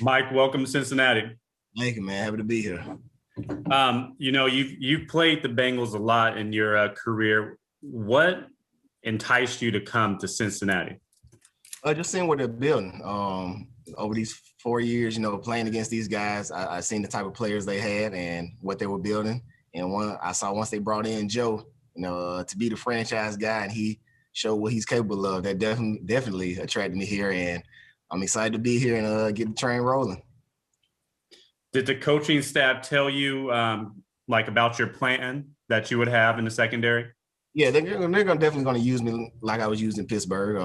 Mike, welcome to Cincinnati. Thank you, man. Happy to be here. You've played the Bengals a lot in your career. What enticed you to come to Cincinnati? Just seeing what they're building. Over these 4 years, playing against these guys, I seen the type of players they had and what they were building. And I saw once they brought in Joe, to be the franchise guy, and he showed what he's capable of. That definitely attracted me here, and I'm excited to be here and get the train rolling. Did the coaching staff tell you about your plan that you would have in the secondary? Yeah, they're definitely going to use me like I was used in Pittsburgh.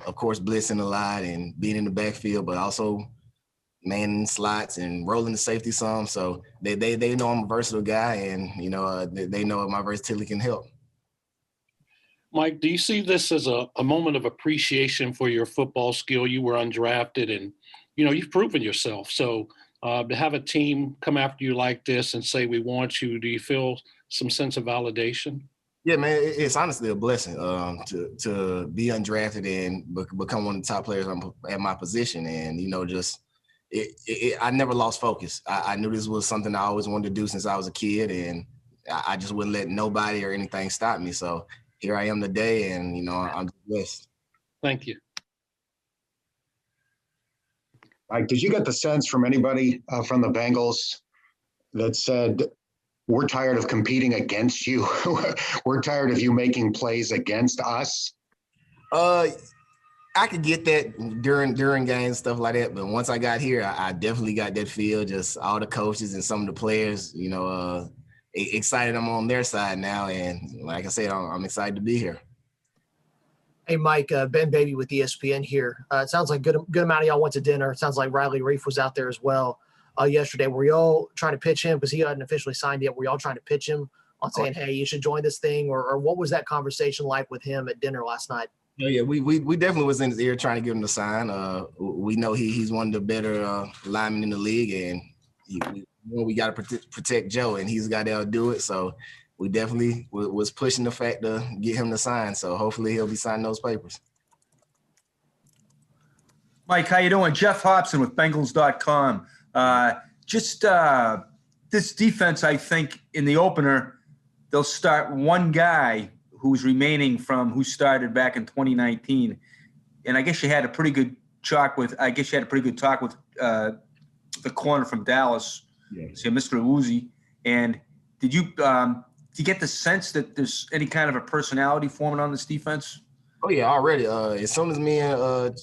Of course, blitzing a lot and being in the backfield, but also manning slots and rolling the safety some. So they know I'm a versatile guy, and they know my versatility can help. Mike, do you see this as a moment of appreciation for your football skill? You were undrafted, and you've proven yourself. So to have a team come after you like this and say we want you, do you feel some sense of validation? Yeah, man, it's honestly a blessing to be undrafted and become one of the top players at my position. And, I never lost focus. I knew this was something I always wanted to do since I was a kid, and I just wouldn't let nobody or anything stop me. So here I am today, and, I'm blessed. Thank you. Mike, did you get the sense from anybody from the Bengals that said, we're tired of competing against you. We're tired of you making plays against us? I could get that during games and stuff like that, but once I got here, I definitely got that feel. Just all the coaches and some of the players, excited I'm on their side now, and like I said, I'm excited to be here. Hey, Mike, Ben Baby with ESPN here. It sounds like good amount of y'all went to dinner. It sounds like Riley Reif was out there as well. Yesterday, were y'all trying to pitch him because he hadn't officially signed yet? Were y'all trying to pitch him on saying, "Hey, you should join this thing," or what was that conversation like with him at dinner last night? Yeah, we definitely was in his ear trying to get him to sign. We know he's one of the better linemen in the league, and we got to protect Joe, and he's got to do it. So we definitely was pushing the fact to get him to sign. So hopefully he'll be signing those papers. Mike, how you doing? Jeff Hobson with Bengals.com. This defense, I think, in the opener, they'll start one guy who's remaining from who started back in 2019. And I guess you had a pretty good talk with the corner from Dallas, so Mr. Uzi. And did you get the sense that there's any kind of a personality forming on this defense? Oh, yeah, already. As soon as me and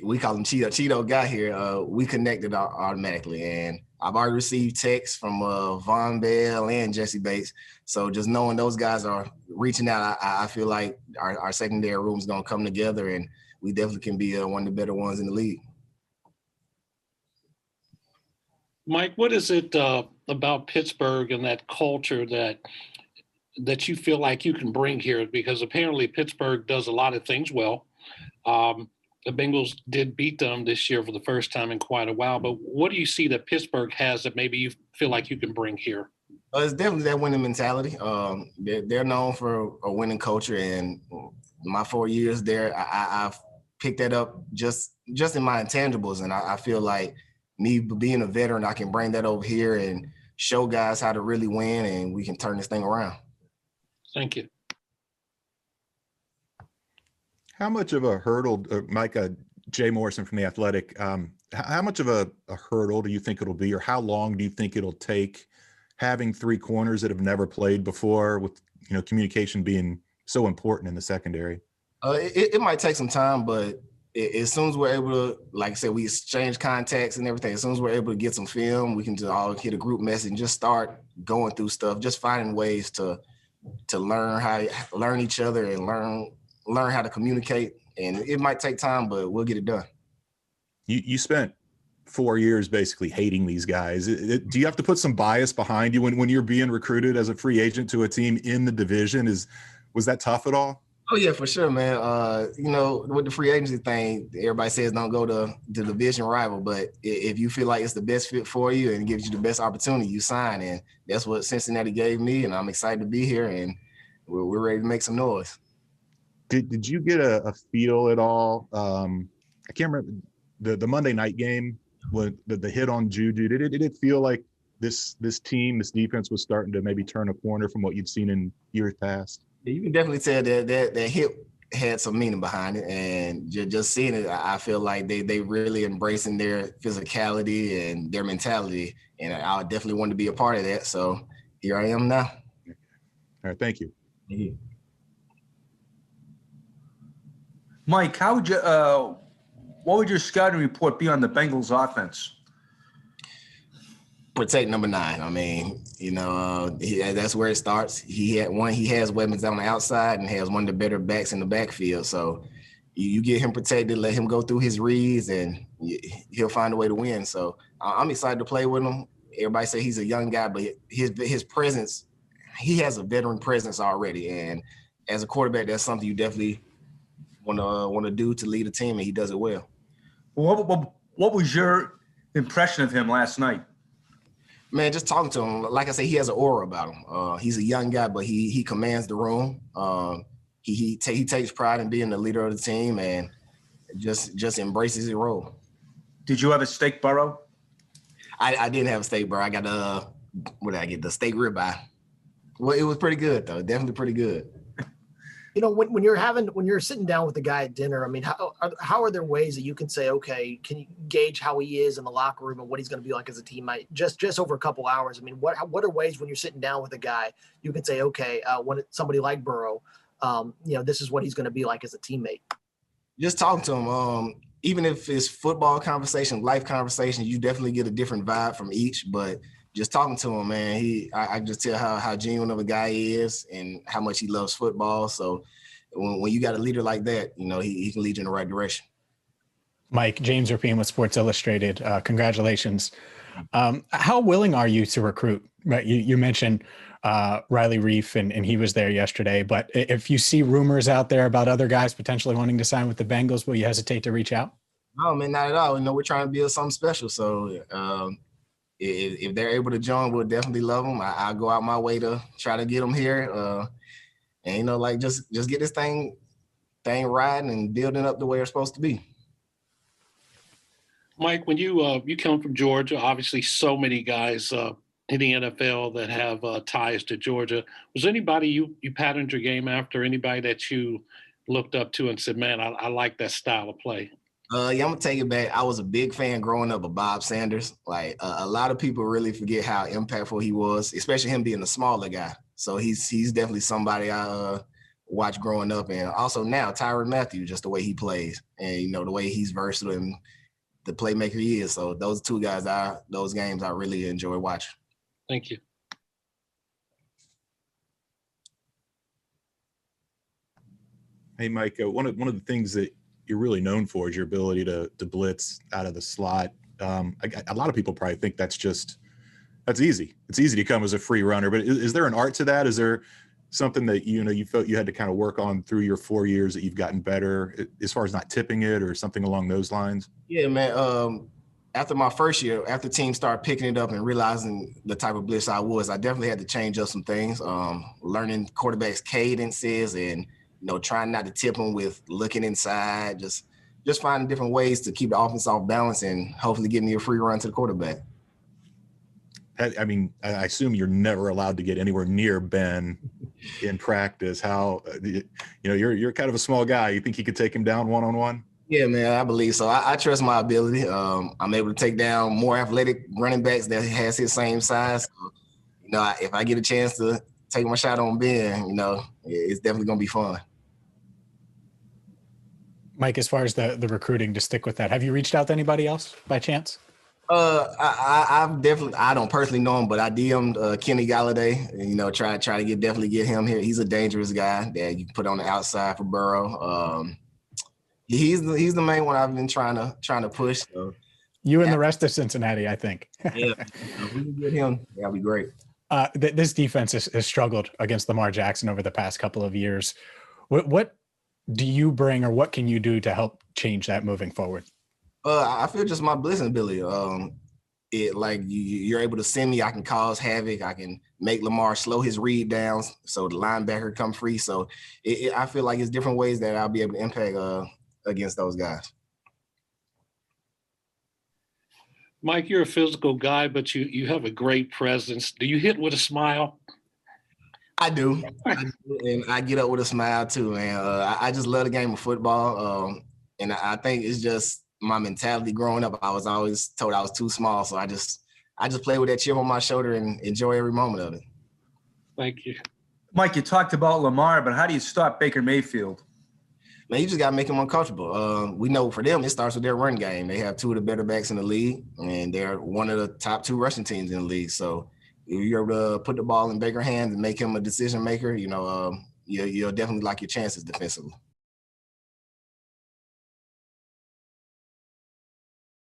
we call him Cheeto got here, we connected automatically. And I've already received texts from Von Bell and Jesse Bates. So just knowing those guys are reaching out, I feel like our secondary room is going to come together, and we definitely can be one of the better ones in the league. Mike, what is it about Pittsburgh and that culture that you feel like you can bring here? Because apparently Pittsburgh does a lot of things well. The Bengals did beat them this year for the first time in quite a while. But what do you see that Pittsburgh has that maybe you feel like you can bring here? It's definitely that winning mentality. They're known for a winning culture, and my 4 years there, I've picked that up just in my intangibles. And I feel like me being a veteran, I can bring that over here and show guys how to really win, and we can turn this thing around. Thank you. How much of a hurdle, Mike, Jay Morrison from The Athletic, how much of a hurdle do you think it'll be, or how long do you think it'll take having three corners that have never played before, with communication being so important in the secondary? It might take some time, but as soon as we're able to, like I said, we exchange contacts and everything. As soon as we're able to get some film, we can just all hit a group message and just start going through stuff, just finding ways to learn each other and learn how to communicate. And it might take time, but we'll get it done. You spent 4 years basically hating these guys. Do you have to put some bias behind you when you're being recruited as a free agent to a team in the division? Was that tough at all? Oh, yeah, for sure, man. With the free agency thing, everybody says don't go to the division rival. But if you feel like it's the best fit for you and gives you the best opportunity, you sign. And that's what Cincinnati gave me, and I'm excited to be here, and we're ready to make some noise. Did you get a feel at all? I can't remember the Monday night game. when the hit on Juju, did it feel like this defense was starting to maybe turn a corner from what you'd seen in years past? You can definitely tell that hit had some meaning behind it, and just seeing it, I feel like they really embracing their physicality and their mentality, and I definitely want to be a part of that. So here I am now. All right, thank you. Mike, how would you what would your scouting report be on the Bengals offense? Protect number 9. I mean, that's where it starts. He has weapons on the outside and has one of the better backs in the backfield. So you get him protected, let him go through his reads, and he'll find a way to win. So I'm excited to play with him. Everybody say he's a young guy, but his presence, he has a veteran presence already. And as a quarterback, that's something you definitely want to do to lead a team, and he does it well. What was your impression of him last night? Man, just talking to him, like I say, he has an aura about him. He's a young guy, but he commands the room. He takes pride in being the leader of the team and just embraces his role. Did you have a steak burrow? I didn't have a steak burrow. I got what did I get? The steak ribeye. Well, it was pretty good though. Definitely pretty good. When you're sitting down with the guy at dinner, I mean, how are there ways that you can say, okay, can you gauge how he is in the locker room and what he's going to be like as a teammate just over a couple hours? I mean, what are ways when you're sitting down with a guy, you can say, okay, when it's somebody like Burrow, this is what he's going to be like as a teammate. Just talking to him, even if it's football conversation, life conversation, you definitely get a different vibe from each, but just talking to him, man, I just tell how genuine of a guy he is and how much he loves football. So when you got a leader like that, he can lead you in the right direction. Mike, James Rapien with Sports Illustrated. Congratulations. How willing are you to recruit? Right, you mentioned Riley Reif, and he was there yesterday. But if you see rumors out there about other guys potentially wanting to sign with the Bengals, will you hesitate to reach out? No, man, not at all. We're trying to build something special. So if they're able to join, we'll definitely love them. I'll go out my way to try to get them here. And just get this thing riding and building up the way it's supposed to be. Mike, when you come from Georgia, obviously so many guys in the NFL that have ties to Georgia. Was anybody you patterned your game after? Anybody that you looked up to and said, man, I like that style of play? I'm gonna take it back. I was a big fan growing up of Bob Sanders. A lot of people really forget how impactful he was, especially him being a smaller guy. So he's definitely somebody I watched growing up, and also now Tyrann Mathieu, just the way he plays and the way he's versatile and the playmaker he is. So those two guys, those games I really enjoy watching. Thank you. Hey, Mike, one of the things that you're really known for is your ability to blitz out of the slot. A lot of people probably think that's easy. It's easy to come as a free runner, but is there an art to that? Is there something that you felt you had to kind of work on through your 4 years that you've gotten better as far as not tipping it or something along those lines? Yeah, man. After my first year, after teams started picking it up and realizing the type of blitz I was, I definitely had to change up some things. Learning quarterbacks' cadences and trying not to tip them with looking inside, just finding different ways to keep the offense off balance and hopefully get me a free run to the quarterback. I mean, I assume you're never allowed to get anywhere near Ben in practice. How, you're kind of a small guy. You think you could take him down one-on-one? Yeah, man, I believe so. I trust my ability. I'm able to take down more athletic running backs that has his same size. So, if I get a chance to take my shot on Ben, it's definitely going to be fun. Mike, as far as the recruiting, to stick with that, have you reached out to anybody else by chance? I don't personally know him, but I DM'd Kenny Galladay. Try to definitely get him here. He's a dangerous guy that you can put on the outside for Burrow. He's the main one I've been trying to push. So. You and the rest of Cincinnati, I think. Yeah, if we can get him, that'd be great. This defense has struggled against Lamar Jackson over the past couple of years. What do you bring, or what can you do to help change that moving forward? I feel just my blitzing ability. You're able to send me, I can cause havoc. I can make Lamar slow his read downs so the linebacker come free. So I feel like it's different ways that I'll be able to impact against those guys. Mike, you're a physical guy, but you have a great presence. Do you hit with a smile? I do, and I get up with a smile too, man. I just love the game of football, and I think it's just my mentality growing up. I was always told I was too small, so I just play with that chip on my shoulder and enjoy every moment of it. Thank you. Mike, you talked about Lamar, but how do you stop Baker Mayfield? Man, you just got to make them uncomfortable. We know for them, it starts with their run game. They have two of the better backs in the league, and they're one of the top 2 rushing teams in the league. So if you're able to put the ball in Baker's hands and make him a decision maker, you'll definitely like your chances defensively.